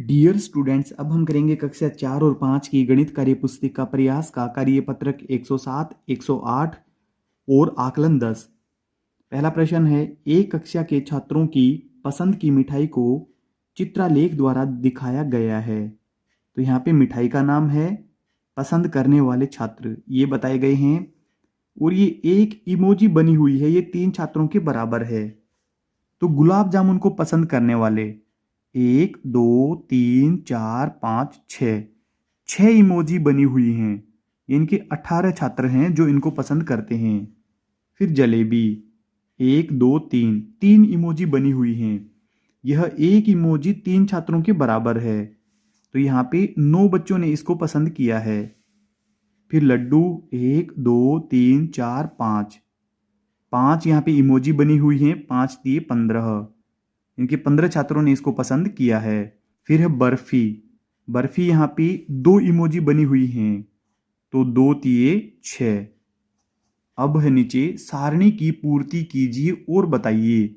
Dear students, अब हम करेंगे कक्षा 4 और 5 की गणित कार्य पुस्तिका प्रयास का कार्यपत्रक 107, 108 और आकलन 10। पहला प्रश्न है, एक कक्षा के छात्रों की पसंद की मिठाई को चित्रालेख द्वारा दिखाया गया है। तो यहाँ पे मिठाई का नाम है पसंद करने वाले छात्र, ये बताए गए हैं और ये एक इमोजी बनी हुई है, ये 3 छात्रों के बराबर है। तो गुलाब जामुन को पसंद करने वाले 1, 2, 3, 4, 5, 6, 6 इमोजी बनी हुई हैं। इनके 18 छात्र हैं जो इनको पसंद करते हैं। फिर जलेबी 1, 2, 3, 3 इमोजी बनी हुई हैं। यह एक इमोजी 3 छात्रों के बराबर है, तो यहाँ पे 9 बच्चों ने इसको पसंद किया है। फिर लड्डू 1, 2, 3, 4, 5, 5 यहाँ पे इमोजी बनी हुई हैं, 5 दिए 15, इनके 15 छात्रों ने इसको पसंद किया है। फिर है बर्फी, बर्फी यहाँ पे 2 इमोजी बनी हुई हैं, तो 2 दिए 6। अब है नीचे सारणी की पूर्ति कीजिए और बताइए।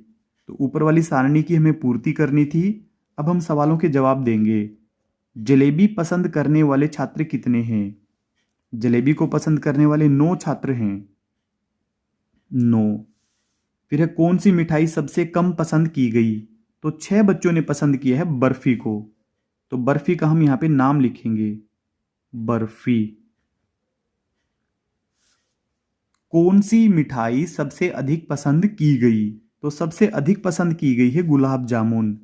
तो ऊपर वाली सारणी की हमें पूर्ति करनी थी, अब हम सवालों के जवाब देंगे। जलेबी पसंद करने वाले छात्र कितने हैं? जलेबी को पसंद करने वाले 9 छात्र हैं, 9। फिर है कौन सी मिठाई सबसे कम पसंद की गई? तो 6 बच्चों ने पसंद किया है बर्फी को, तो बर्फी का हम यहां पे नाम लिखेंगे, बर्फी। कौन सी मिठाई सबसे अधिक पसंद की गई? तो सबसे अधिक पसंद की गई है गुलाब जामुन,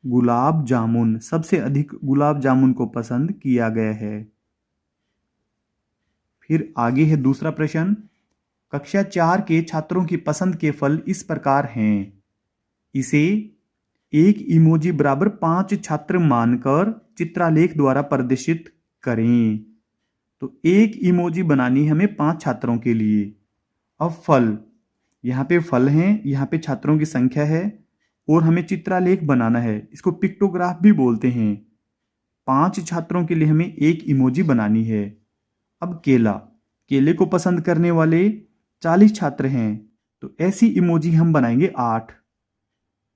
गुलाब जामुन, सबसे अधिक गुलाब जामुन को पसंद किया गया है। फिर आगे है दूसरा प्रश्न, कक्षा 4 के छात्रों की पसंद के फल इस प्रकार हैं। इसे एक इमोजी बराबर 5 छात्र मानकर चित्रालेख द्वारा प्रदर्शित करें। तो एक इमोजी बनानी है हमें 5 छात्रों के लिए। अब फल, यहाँ पे फल हैं, यहाँ पे छात्रों की संख्या है और हमें चित्रालेख बनाना है, इसको पिक्टोग्राफ भी बोलते हैं। 5 छात्रों के लिए हमें एक इमोजी बनानी है। अब केला, केले को पसंद करने वाले 40 छात्र हैं, तो ऐसी इमोजी हम बनाएंगे 8।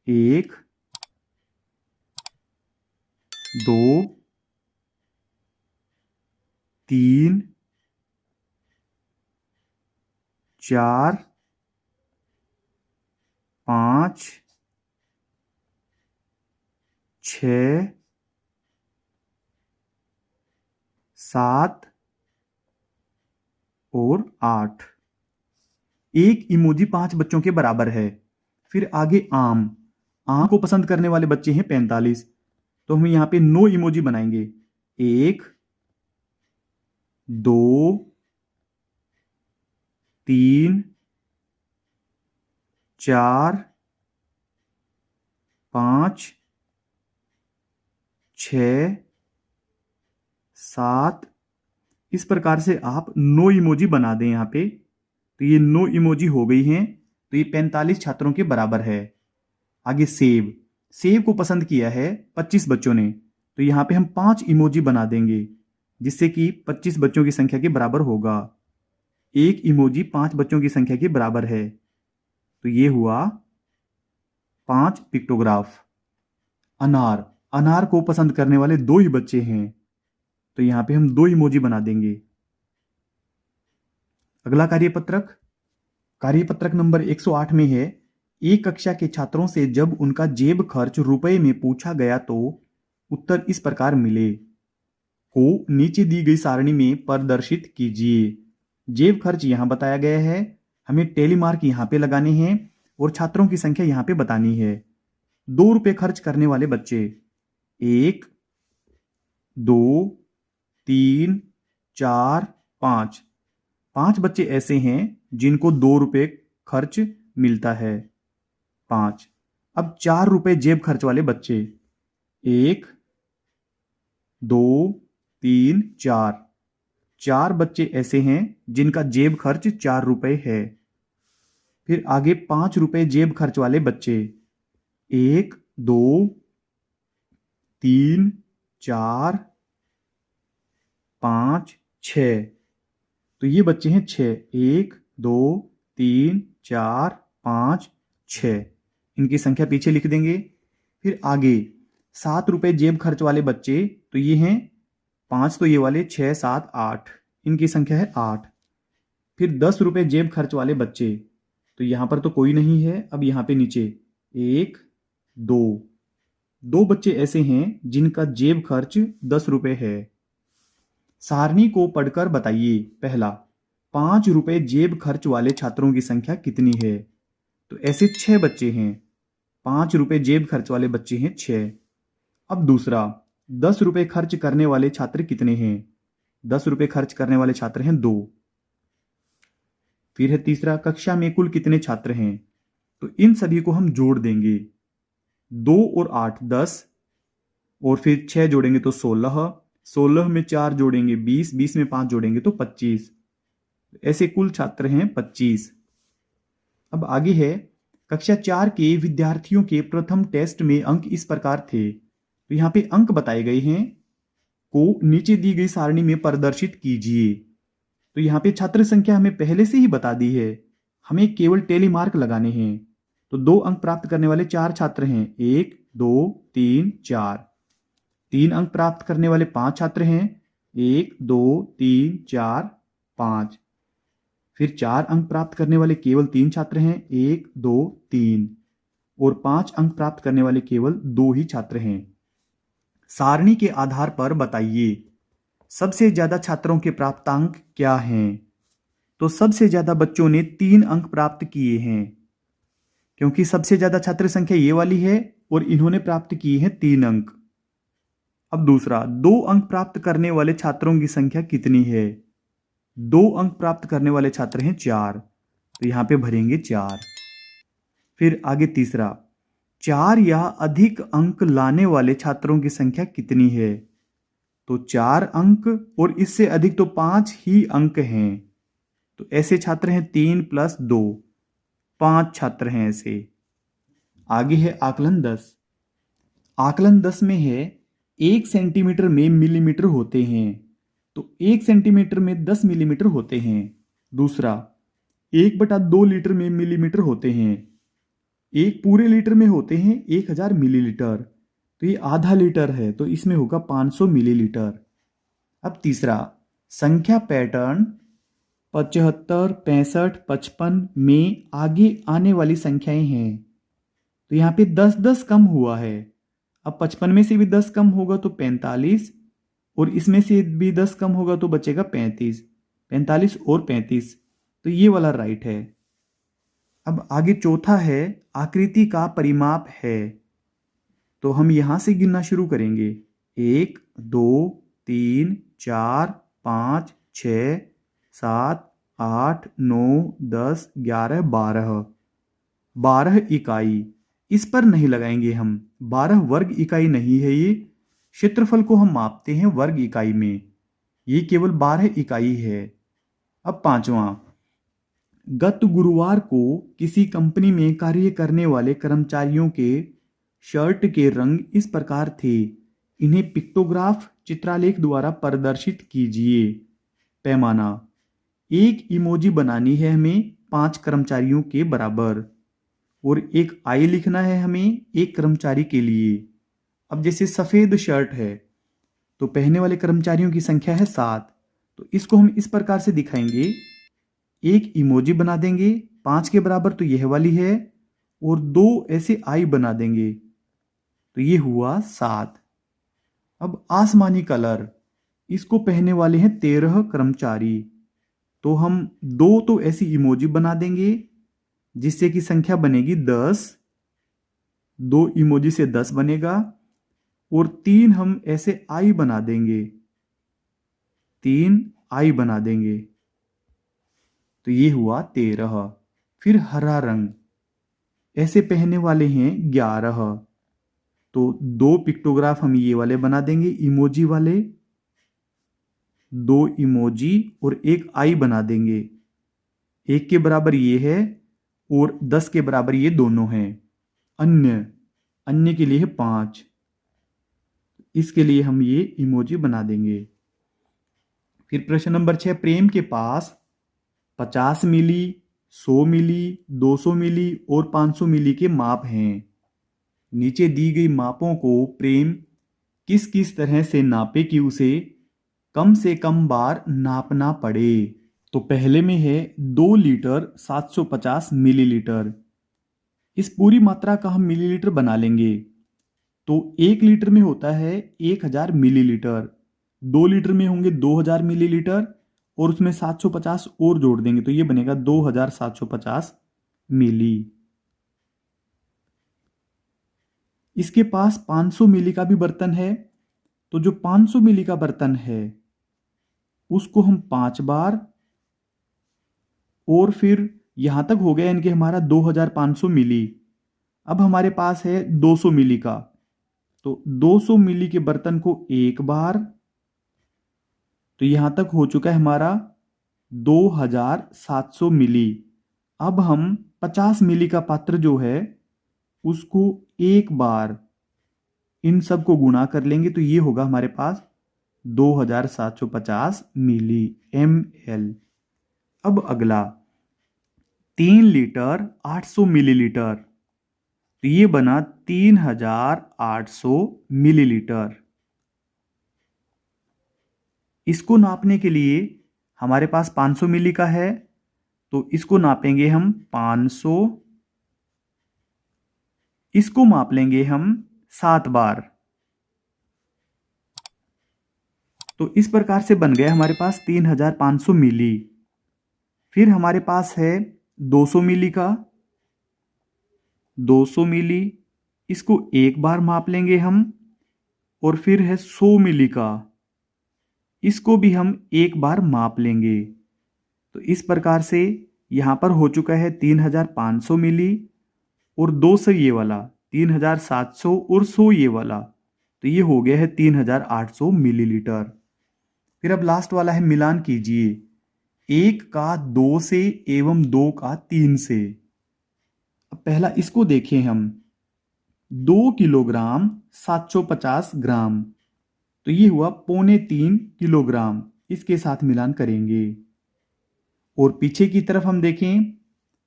1, 2, 3, 4, 5, 6, 7 और 8। एक इमोजी 5 बच्चों के बराबर है। फिर आगे आम, आम को पसंद करने वाले बच्चे हैं 45, तो हम यहां पे 9 इमोजी बनाएंगे। 1, 2, 3, 4, 5, 6, 7, इस प्रकार से आप 9 इमोजी बना दें यहाँ पे। तो ये 9 इमोजी हो गई हैं, तो ये 45 छात्रों के बराबर है। आगे सेब, सेब को पसंद किया है 25 बच्चों ने, तो यहाँ पे हम 5 इमोजी बना देंगे, जिससे कि 25 बच्चों की संख्या के बराबर होगा। एक इमोजी 5 बच्चों की संख्या के बराबर है, तो ये हुआ 5 पिक्टोग्राफ। अनार, अनार को पसंद करने वाले 2 ही बच्चे हैं, तो यहाँ पे हम 2 इमोजी बना देंगे। अगला कार्यपत्रक, कार्यपत्रक नंबर 108 में है, एक कक्षा के छात्रों से जब उनका जेब खर्च रुपए में पूछा गया तो उत्तर इस प्रकार मिले। को नीचे दी गई सारणी में प्रदर्शित कीजिए। जेब खर्च यहां बताया गया है, हमें टेली मार्क यहां पे लगाने हैं और छात्रों की संख्या यहां पे बतानी है। 2 रुपए खर्च करने वाले बच्चे 1, 2, 3, 4, 5, 5 बच्चे ऐसे हैं जिनको 2 रुपए खर्च मिलता है, 5। अब 4 रुपए जेब खर्च वाले बच्चे 1, 2, 3, 4, 4 बच्चे ऐसे हैं जिनका जेब खर्च 4 रुपए है। फिर आगे 5 रुपए जेब खर्च वाले बच्चे 1, 2, 3, 4, 5, 6, तो ये बच्चे हैं 6, 1, 2, 3, 4, 5, 6। इनकी संख्या पीछे लिख देंगे। फिर आगे 7 रुपये जेब खर्च वाले बच्चे, तो ये हैं 5, तो ये वाले 6, 7, 8, इनकी संख्या है 8। फिर 10 रुपये जेब खर्च वाले बच्चे, तो यहाँ पर तो कोई नहीं है। अब यहाँ पे नीचे 1, 2 बच्चे ऐसे हैं जिनका जेब खर्च 10 रुपये है। सारणी को पढ़कर बताइए। पहला, 5 रुपये जेब खर्च वाले छात्रों की संख्या कितनी है? तो ऐसे 6 बच्चे हैं। 5 रुपये जेब खर्च वाले बच्चे हैं 6। अब दूसरा, 10 रुपये खर्च करने वाले छात्र कितने हैं? 10 रुपये खर्च करने वाले छात्र हैं 2। फिर है तीसरा, कक्षा में कुल कितने छात्र हैं? तो इन सभी को हम जोड़ देंगे। 2 और 8 10, और फिर 6 जोड़ेंगे तो 16, 16 में 4 जोड़ेंगे 20, 20 में 5 जोड़ेंगे तो 25। ऐसे कुल छात्र हैं 25। अब आगे है, कक्षा 4 के विद्यार्थियों के प्रथम टेस्ट में अंक इस प्रकार थे। तो यहाँ पे अंक बताए गए हैं, को नीचे दी गई सारणी में प्रदर्शित कीजिए। तो यहाँ पे छात्र संख्या हमें पहले से ही बता दी है, हमें केवल टेली मार्क लगाने हैं। तो 2 अंक प्राप्त करने वाले 4 छात्र हैं, 1, 2, 3, 4। 3 अंक प्राप्त करने वाले 5 छात्र हैं, 1, 2, 3, 4, 5। फिर 4 अंक प्राप्त करने वाले केवल 3 छात्र हैं, 1, 2, 3। और 5 अंक प्राप्त करने वाले केवल 2 ही छात्र हैं। सारणी के आधार पर बताइए सबसे ज्यादा छात्रों के प्राप्तांक क्या हैं? तो सबसे ज्यादा बच्चों ने 3 अंक प्राप्त किए हैं, क्योंकि सबसे ज्यादा छात्र संख्या ये वाली है और इन्होंने प्राप्त किए हैं 3 अंक। अब दूसरा, 2 अंक प्राप्त करने वाले छात्रों की संख्या कितनी है? 2 अंक प्राप्त करने वाले छात्र हैं 4, तो यहां पे भरेंगे 4। फिर आगे तीसरा, 4 या अधिक अंक लाने वाले छात्रों की संख्या कितनी है? तो 4 अंक और इससे अधिक तो 5 ही अंक हैं। तो ऐसे छात्र हैं 3 + 2, 5 छात्र हैं ऐसे। आगे है आकलन 10। आकलन 10 में है 1 सेंटीमीटर में मिलीमीटर होते हैं, तो 1 सेंटीमीटर में 10 मिलीमीटर होते हैं। दूसरा, 1/2 लीटर में मिलीमीटर होते हैं। एक पूरे लीटर में होते हैं 1000 मिलीलीटर, तो ये आधा लीटर है, तो इसमें होगा 500 मिलीलीटर। अब तीसरा, संख्या पैटर्न 75, 65, 55 में आगे आने वाली संख्याएं हैं। तो यहाँ पे 10-10 कम हुआ है। अब 55 में से भी 10 कम होगा तो 45, और इसमें से भी 10 कम होगा तो बचेगा 35। 45 और 35, तो ये वाला राइट है। अब आगे चौथा है, आकृति का परिमाप है। तो हम यहां से गिनना शुरू करेंगे, 1, 2, 3, 4, 5, 6, 7, 8, 9, 10, 11, 12 इकाई। इस पर नहीं लगाएंगे हम, 12 वर्ग इकाई नहीं है ये। क्षेत्रफल को हम मापते हैं वर्ग इकाई में, ये केवल 12 इकाई है। अब पांचवा, गत गुरुवार को किसी कंपनी में कार्य करने वाले कर्मचारियों के शर्ट के रंग इस प्रकार थे, इन्हें पिक्टोग्राफ चित्रालेख द्वारा प्रदर्शित कीजिए। पैमाना, एक इमोजी बनानी है हमें 5 कर्मचारियों के बराबर, और एक आई लिखना है हमें एक कर्मचारी के लिए। अब जैसे सफेद शर्ट है तो पहनने वाले कर्मचारियों की संख्या है 7, तो इसको हम इस प्रकार से दिखाएंगे, एक इमोजी बना देंगे 5 के बराबर, तो यह वाली है, और 2 ऐसे आई बना देंगे, तो ये हुआ 7। अब आसमानी कलर, इसको पहनने वाले हैं 13 कर्मचारी, तो हम 2 तो ऐसी इमोजी बना देंगे जिससे कि संख्या बनेगी 10, 2 इमोजी से 10 बनेगा, और 3 हम ऐसे आई बना देंगे, 3 आई बना देंगे, तो ये हुआ 13। फिर हरा रंग, ऐसे पहनने वाले हैं 11, तो 2 पिक्टोग्राफ हम ये वाले बना देंगे इमोजी वाले, 2 इमोजी और एक आई बना देंगे, 1 के बराबर ये है और 10 के बराबर ये दोनों हैं। अन्य के लिए है 5, इसके लिए हम ये इमोजी बना देंगे। फिर प्रश्न नंबर 6, प्रेम के पास 50 मिली, 100 मिली, 200 मिली और 500 मिली के माप हैं। नीचे दी गई मापों को प्रेम किस किस तरह से नापे कि उसे कम से कम बार नापना पड़े। तो पहले में है 2 लीटर 750 मिलीलीटर। इस पूरी मात्रा का हम मिलीलीटर बना लेंगे। तो 1 लीटर में होता है 1000 मिलीलीटर, 2 लीटर में होंगे 2000 मिलीलीटर और उसमें 750 और जोड़ देंगे तो ये बनेगा 2750 मिली। इसके पास 500 मिली का भी बर्तन है, तो जो 500 मिली का बर्तन है उसको हम 5 बार और फिर यहां तक हो गया इनके हमारा 2500 मिली। अब हमारे पास है 200 मिली का, तो 200 मिली के बर्तन को एक बार, तो यहां तक हो चुका है हमारा 2700 मिली। अब हम 50 मिली का पात्र जो है उसको एक बार इन सब को गुणा कर लेंगे तो ये होगा हमारे पास 2750 मिली ml। अब अगला 3 लीटर 800 मिलीलीटर, तो ये बना 3800 मिलीलीटर। इसको नापने के लिए हमारे पास 500 मिली का है, तो इसको नापेंगे हम 500, इसको माप लेंगे हम 7 बार। तो इस प्रकार से बन गया हमारे पास 3500 मिली। फिर हमारे पास है 200 मिली का, 200 मिली इसको एक बार माप लेंगे हम। और फिर है 100 मिली का, इसको भी हम एक बार माप लेंगे। तो इस प्रकार से यहां पर हो चुका है 3500 मिली और 200 ये वाला 3700 और 100 ये वाला, तो ये हो गया है 3800 मिलीलीटर। फिर अब लास्ट वाला है मिलान कीजिए 1 का 2 से एवं 2 का 3 से। अब पहला इसको देखें हम 2 किलोग्राम 750 ग्राम, तो ये हुआ 2.25 किलोग्राम। इसके साथ मिलान करेंगे। और पीछे की तरफ हम देखें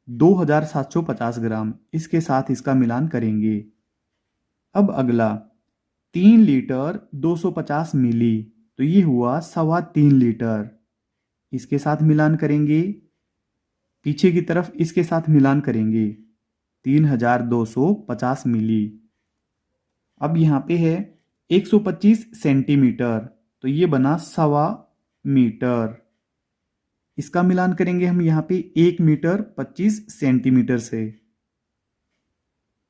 2750 ग्राम, इसके साथ इसका मिलान करेंगे। अब अगला 3 लीटर 250 मिली, तो ये हुआ 3.25 लीटर। इसके साथ मिलान करेंगे। पीछे की तरफ इसके साथ मिलान करेंगे 3250 मिली। अब यहाँ पे है 125 सेंटीमीटर, तो ये बना 1.25 मीटर। इसका मिलान करेंगे हम यहाँ पे 1 मीटर 25 सेंटीमीटर से।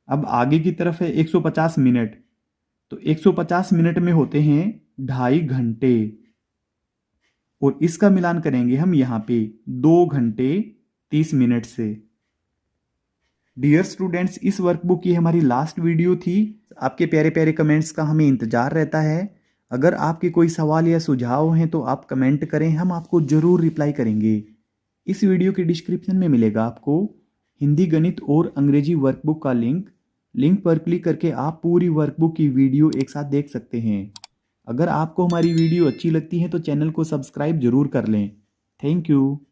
अब आगे की तरफ है 150 मिनट, तो 150 मिनट में होते हैं 2.5 घंटे। और इसका मिलान करेंगे हम यहाँ पे 2 घंटे 30 मिनट से। डियर स्टूडेंट्स, इस वर्कबुक की हमारी लास्ट वीडियो थी। आपके प्यारे प्यारे कमेंट्स का हमें इंतजार रहता है। अगर आपके कोई सवाल या सुझाव हैं तो आप कमेंट करें, हम आपको ज़रूर रिप्लाई करेंगे। इस वीडियो के डिस्क्रिप्शन में मिलेगा आपको हिंदी, गणित और अंग्रेजी वर्कबुक का लिंक पर क्लिक करके आप पूरी वर्कबुक की वीडियो एक साथ देख सकते हैं। अगर आपको हमारी वीडियो अच्छी लगती है तो चैनल को सब्सक्राइब जरूर कर लें। Thank you.